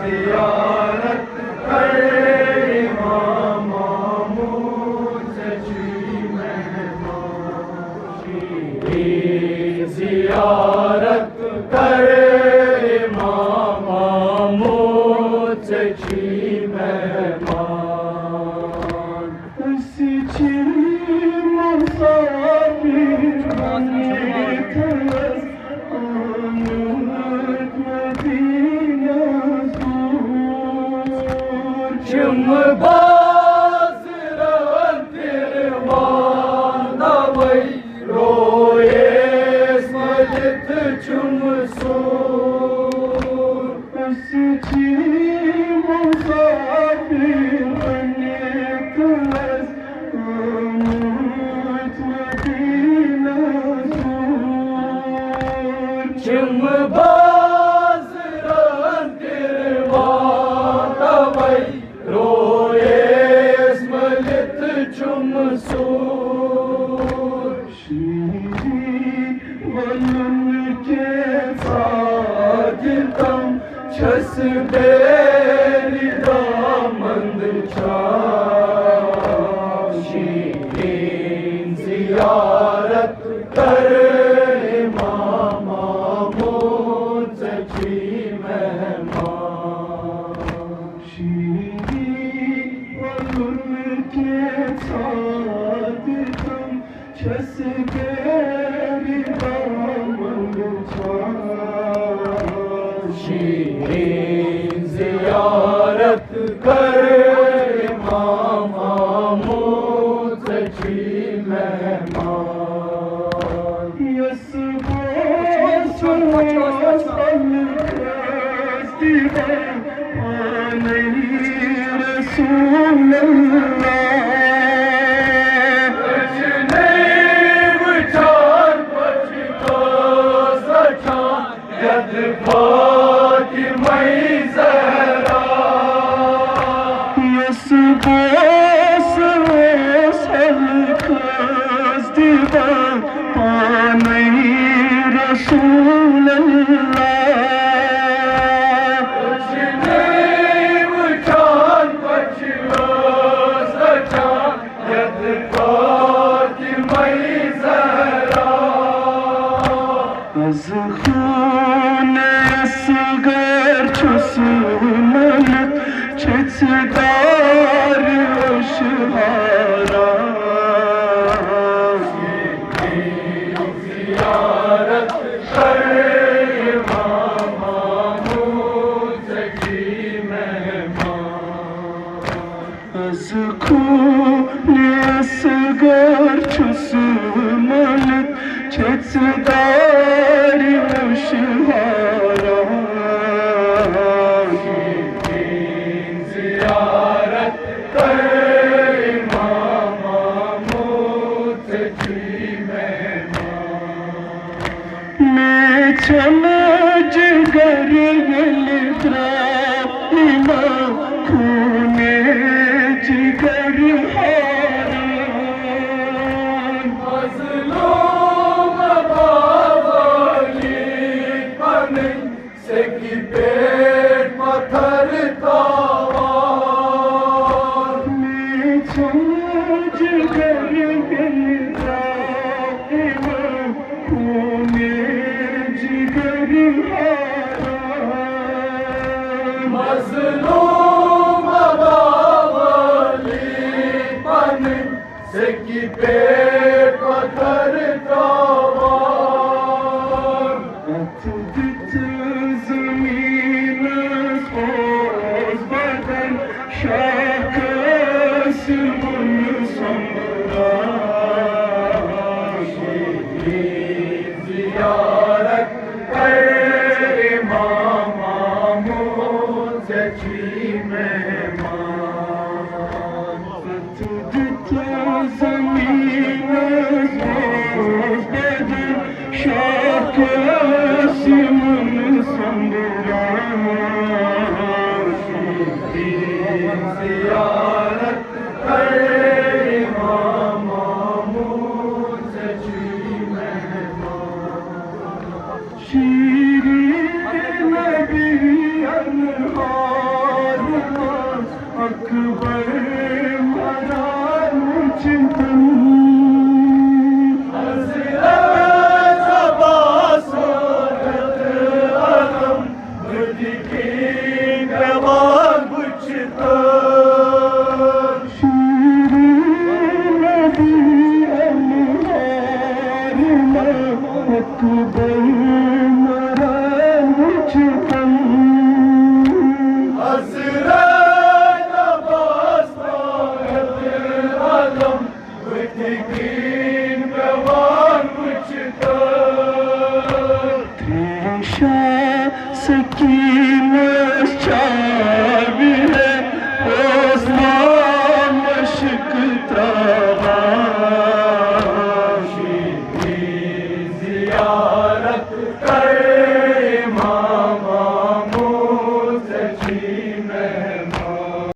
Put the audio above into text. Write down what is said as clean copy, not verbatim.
ziyaret करे इमाम Mamud सच्ची मेहमान शीरीन ziyaret करे इमाम मामूद सच्ची मेहमान सच्ची मुसाफिर Cımbaz randirman davay roye smalit cumsur Sçi musafir anetlas umut medina sur Cımbaz randirman davay रोए स्मलित चुमसूर शीरीन वलन के साजिदम छस बेरी दामंद चार शीरीन जियारत करे इमाम मामूद सच्ची मेहमान उनके साथ तुम छस बेरी दामंद चार शीरीन जियारत करे इमाम मामूद सच्ची मेहमान यसबो रसूल अजनब चार बचको सचान यद फातिमा ज़हरा यसबो सलखस दीवान पानी रसूल Az khune asgar chusman chetdar oshhara ziyaret kare imam mamoud saki mehman Az khune asgar chusman chetdar oshhara Shireen ziyaret करे इमाम मामूद सच्ची मेहमान मैं चला जिगर गलत्रा इमाम खूने जिगर हारान मज़लूम की पेट पत्थर तावार मैं समझ कर गया खूने जिगर हारान मज़लूम बावली पन से की पेट पत्थर तावार ziyaret करे इमाम मामूद सच्ची मेहमान ज़मीन शाकसिमुन संबरान ziyaret करे इमाम मामूद सच्ची मेहमान शीरीन नबी अनहा अकबर मरान चितन हज़रत अब्बास आलम बुद्धिकी गवाह बुझता अकबर मरान चितन हज़रत अब्बास आलम बुद्धिकी गवाह बुझता सकीन चाबी है ओस्मान मशक त्रावा जिया